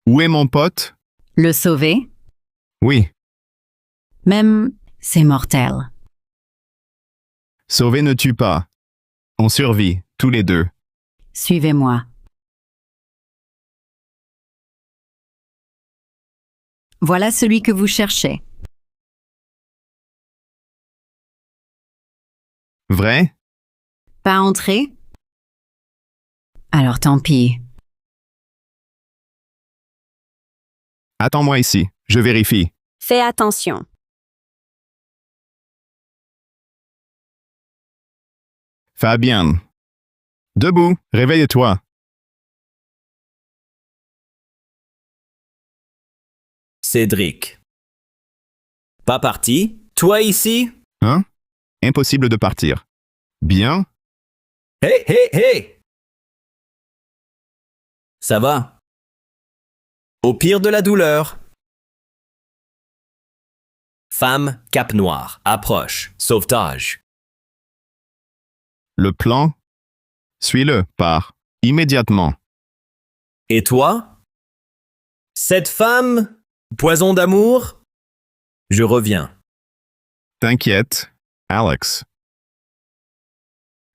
Où est mon pote? Le sauver? Oui. Même, c'est mortel. Sauver ne tue pas. On survit, tous les deux. Suivez-moi. Voilà celui que vous cherchez. Vrai? Pas entré? Alors tant pis. Attends-moi ici, je vérifie. Fais attention. Fabien. Debout, réveille-toi. Cédric. Pas parti? Toi ici? Hein? Impossible de partir. Bien? Hé, hé, hé! Ça va? Au pire de la douleur. Femme, cap noir, approche, sauvetage. Le plan? Suis-le, pars, immédiatement. Et toi? Cette femme? Poison d'amour? Je reviens. T'inquiète, Alex.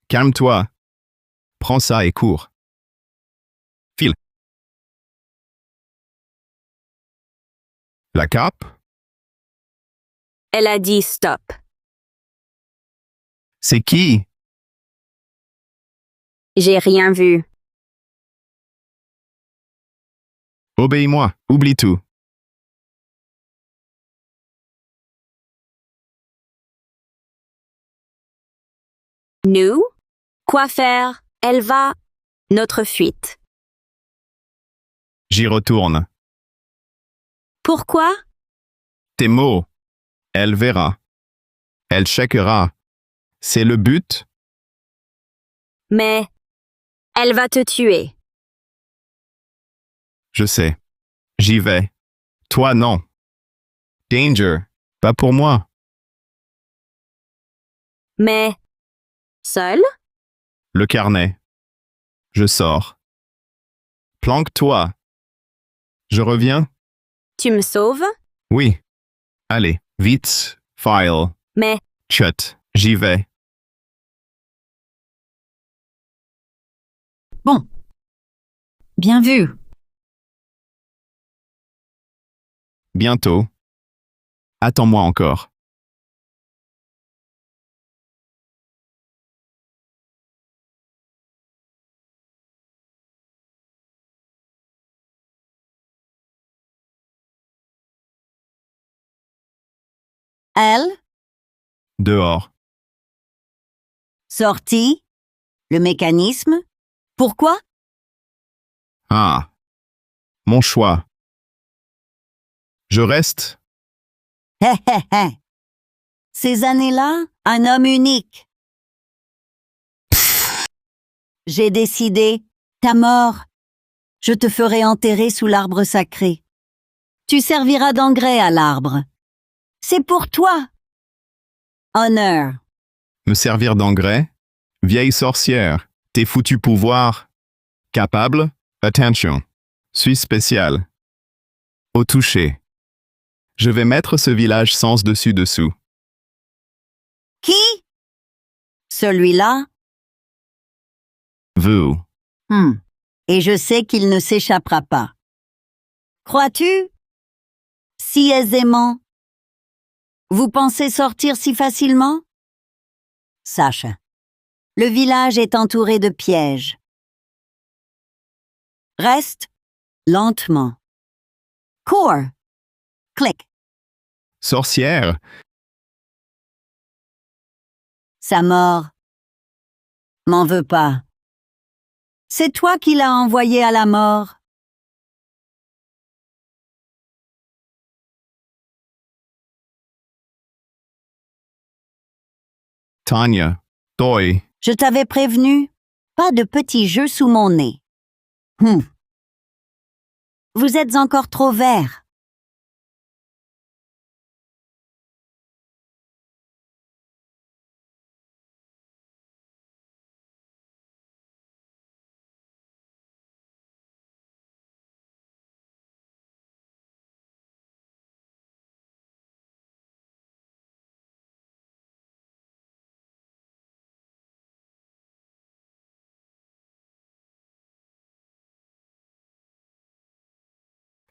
Calme-toi. Prends ça et cours. File. La cape? Elle a dit stop. C'est qui? J'ai rien vu. Obéis-moi, oublie tout. Nous? Quoi faire? Elle va. Notre fuite. J'y retourne. Pourquoi? Tes mots. Elle verra. Elle checkera. C'est le but? Mais elle va te tuer. Je sais. J'y vais. Toi, non. Danger. Pas pour moi. Mais seul? Le carnet. Je sors. Planque-toi. Je reviens? Tu me sauves? Oui. Allez, vite. File. Mais Chut. J'y vais. Bon. Bien vu. Bientôt. Attends-moi encore. Elle, Dehors. sortie, le mécanisme. Pourquoi? Ah. Mon choix. Je reste. Hé hé hé. Ces années-là, un homme unique. J'ai décidé, ta mort. Je te ferai enterrer sous l'arbre sacré. Tu serviras d'engrais à l'arbre. C'est pour toi. Honneur. Me servir d'engrais? Vieille sorcière. Tes foutus pouvoirs. Capable? Attention. Suis spécial. Au toucher. Je vais mettre ce village sens dessus-dessous. Qui? Celui-là? Vous. Et je sais qu'il ne s'échappera pas. Crois-tu? Si aisément. Vous pensez sortir si facilement? Sache, le village est entouré de pièges. Reste lentement. Cours. Clic. Sorcière? Sa mort. M'en veux pas. C'est toi qui l'as envoyé à la mort. Tanya. Toi. Je t'avais prévenu, pas de petits jeux sous mon nez. Vous êtes encore trop vert.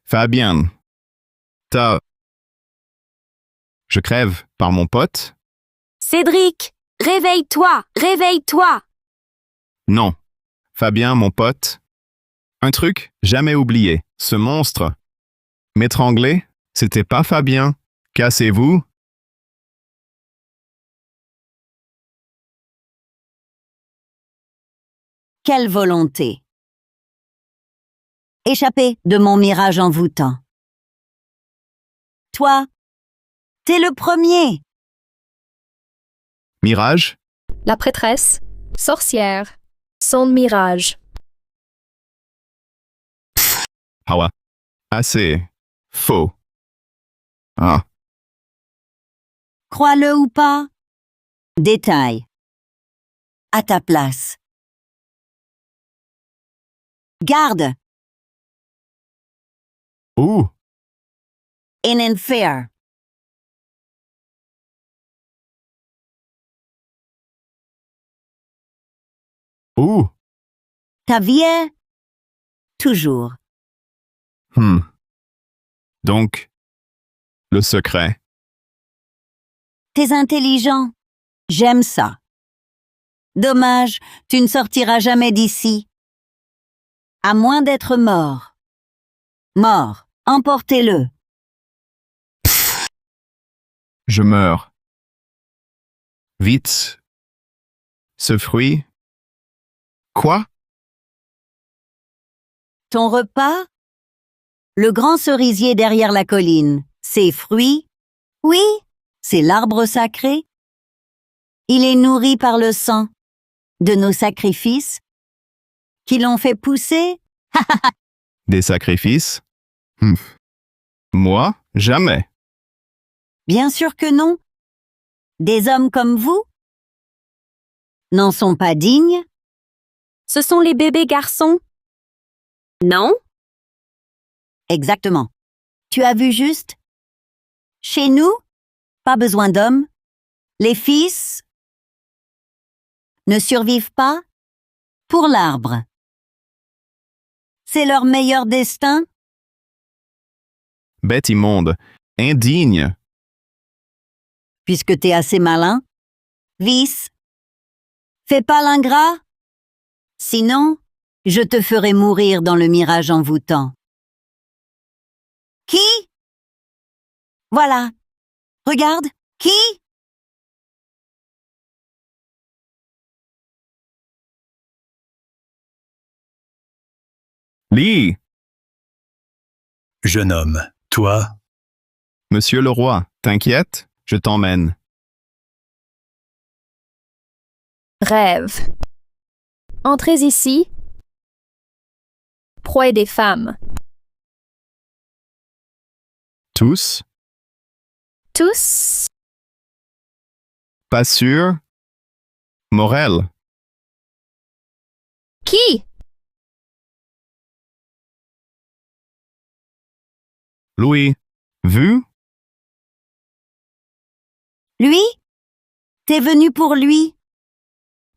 Fabienne. Je crève par mon pote? Cédric, réveille-toi, réveille-toi. Non. Fabien, mon pote. Un truc jamais oublié. Ce monstre. M'étrangler? C'était pas Fabien. Cassez-vous? Quelle volonté. Échapper de mon mirage envoûtant. Toi, t'es le premier. Mirage? La prêtresse, sorcière, son mirage. Hawa. Assez. Faux. Ah. Crois-le ou pas. Détail. à ta place. Garde, Où? in and fair. Où? Ta vie est toujours. Donc, le secret. T'es intelligent. J'aime ça. Dommage, tu ne sortiras jamais d'ici. À moins d'être mort. Mort, emportez-le. Je meurs. Vite. Ce fruit? Quoi? Ton repas? Le grand cerisier derrière la colline. Ses fruits? Oui, c'est l'arbre sacré. Il est nourri par le sang de nos sacrifices qui l'ont fait pousser. Des sacrifices? Moi? Jamais. Bien sûr que non. Des hommes comme vous n'en sont pas dignes. Ce sont les bébés garçons. Non? Exactement. Tu as vu juste? Chez nous, pas besoin d'hommes. Les fils ne survivent pas pour l'arbre. C'est leur meilleur destin. Bête immonde. Indigne. Puisque t'es assez malin. Vice. Fais pas l'ingrat. Sinon, je te ferai mourir dans le mirage envoûtant. Qui? Voilà. Regarde. Qui? Lis! Jeune homme, toi, Monsieur le roi, t'inquiète? Je t'emmène. Rêve. Entrez ici. Proie des femmes. Tous? Tous? Pas sûr? Morel. Qui? Louis. Vu? Lui? T'es venu pour lui?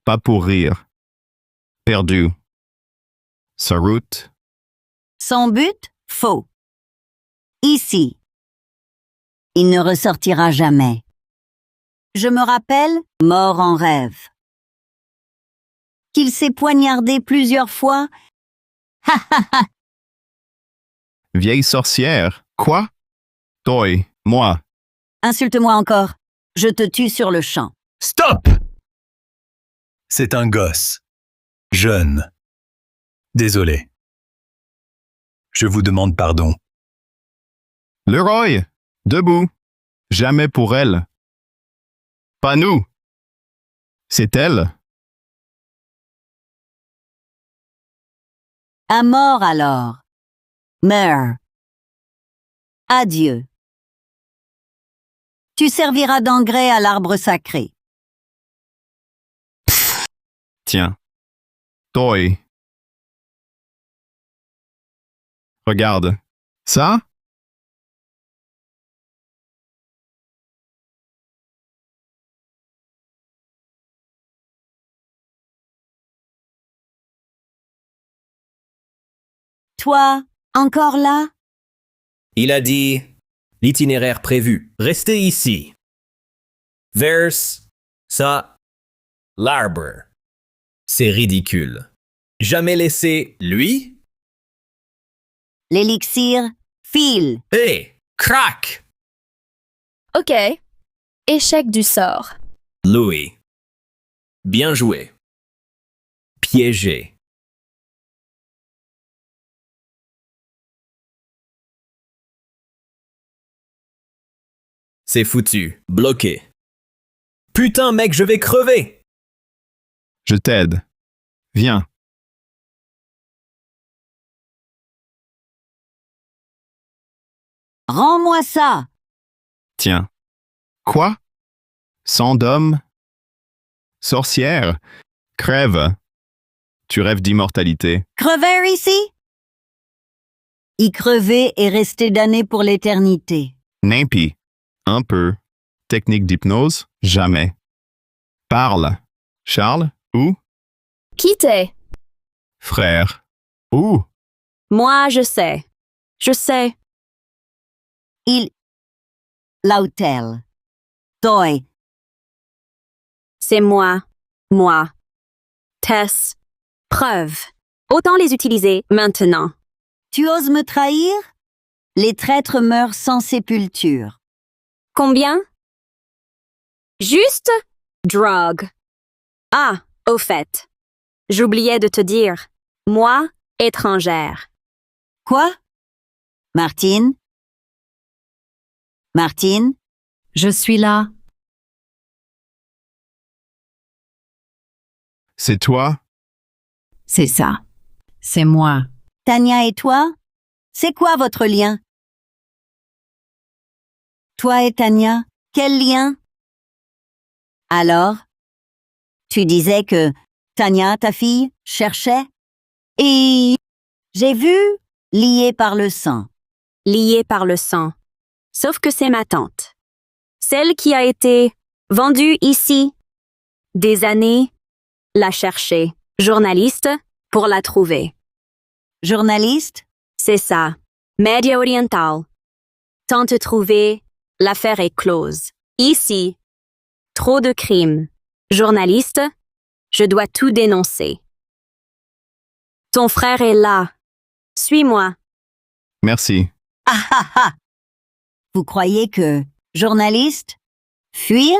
Pas pour rire. Perdu. Sa route. Son but? Faux. Ici. Il ne ressortira jamais. Je me rappelle, mort en rêve. Qu'il s'est poignardé plusieurs fois. Ha ha ha! Vieille sorcière. Quoi? Toi, moi. Insulte-moi encore. Je te tue sur le champ. stop! C'est un gosse. Jeune. Désolé. Je vous demande pardon. Leroy, debout. Jamais pour elle. Pas nous. C'est elle. À mort alors. Meurs. Adieu. Tu serviras d'engrais à l'arbre sacré. Tiens. Toi. Regarde. Ça? Toi, encore là? Il a dit l'itinéraire prévu. Restez ici. Vers ça, l'arbre. C'est ridicule. Jamais laissé lui? L'élixir, file. Hé, crac! OK. Échec du sort. Louis. Bien joué. Piégé. C'est foutu. Bloqué. Putain, mec, je vais crever! Je t'aide. Viens. Rends-moi ça. Tiens. Quoi? Sang d'homme? Sorcière? Crève. Tu rêves d'immortalité. Crever ici? Y crever et rester damné pour l'éternité. Nimpi. Un peu. Technique d'hypnose? Jamais. Parle. Charles? Où? Qui t'es? Frère. Où? Moi, je sais. Je sais. L'hôtel. Toi. C'est moi. Moi. Tess. Preuve. Autant les utiliser maintenant. Tu oses me trahir? Les traîtres meurent sans sépulture. Combien? Juste? Drogue. Ah, au fait. J'oubliais de te dire. Moi, étrangère. Quoi? Martine? Martine? Je suis là. C'est toi? C'est ça. C'est moi. Tania et toi? C'est quoi votre lien? Toi et Tania, quel lien? Alors? Tu disais que Tania, ta fille, cherchait? Et j'ai vu, liée par le sang. Liée par le sang. Sauf que c'est ma tante. Celle qui a été vendue ici. Des années, la chercher. Journaliste, pour la trouver. Journaliste? C'est ça. Média oriental. Tente trouver, l'affaire est close. Ici. Trop de crimes. Journaliste, je dois tout dénoncer. Ton frère est là. Suis-moi. Merci. Ah ah ah! Vous croyez que, journaliste, fuir?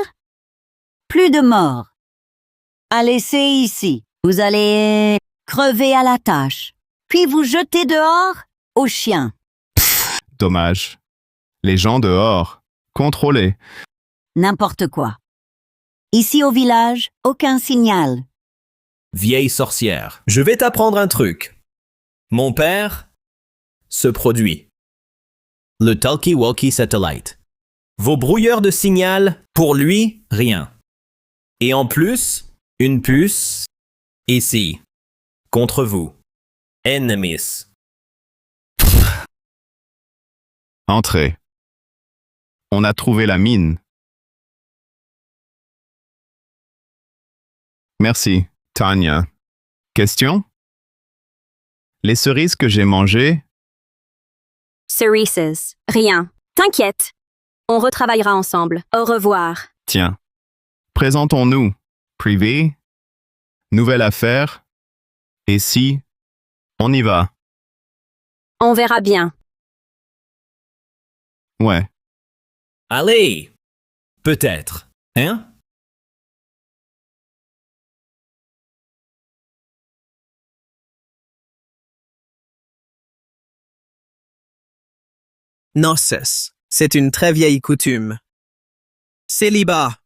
Plus de morts. À laisser ici. Vous allez crever à la tâche. Puis vous jeter dehors aux chiens. Dommage. Les gens dehors. Contrôlés. N'importe quoi. Ici au village, aucun signal. Vieille sorcière. Je vais t'apprendre un truc. Mon père se produit. Le talkie-walkie satellite. Vos brouilleurs de signal, pour lui, rien. Et en plus, une puce, ici, contre vous. Enemies. Entrez. On a trouvé la mine. Merci, Tania. Question? Les cerises que j'ai mangées, Cerises. Rien. T'inquiète. On retravaillera ensemble. Au revoir. tiens. Présentons-nous. Privé? Nouvelle affaire? Et si? On y va. On verra bien. Ouais. Allez! Peut-être. Hein? Noces, c'est une très vieille coutume. Célibat.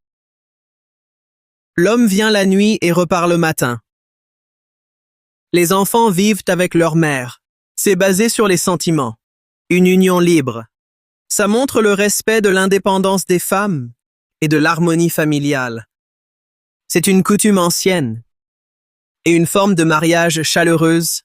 L'homme vient la nuit et repart le matin. Les enfants vivent avec leur mère. C'est basé sur les sentiments. Une union libre. Ça montre le respect de l'indépendance des femmes et de l'harmonie familiale. C'est une coutume ancienne et une forme de mariage chaleureuse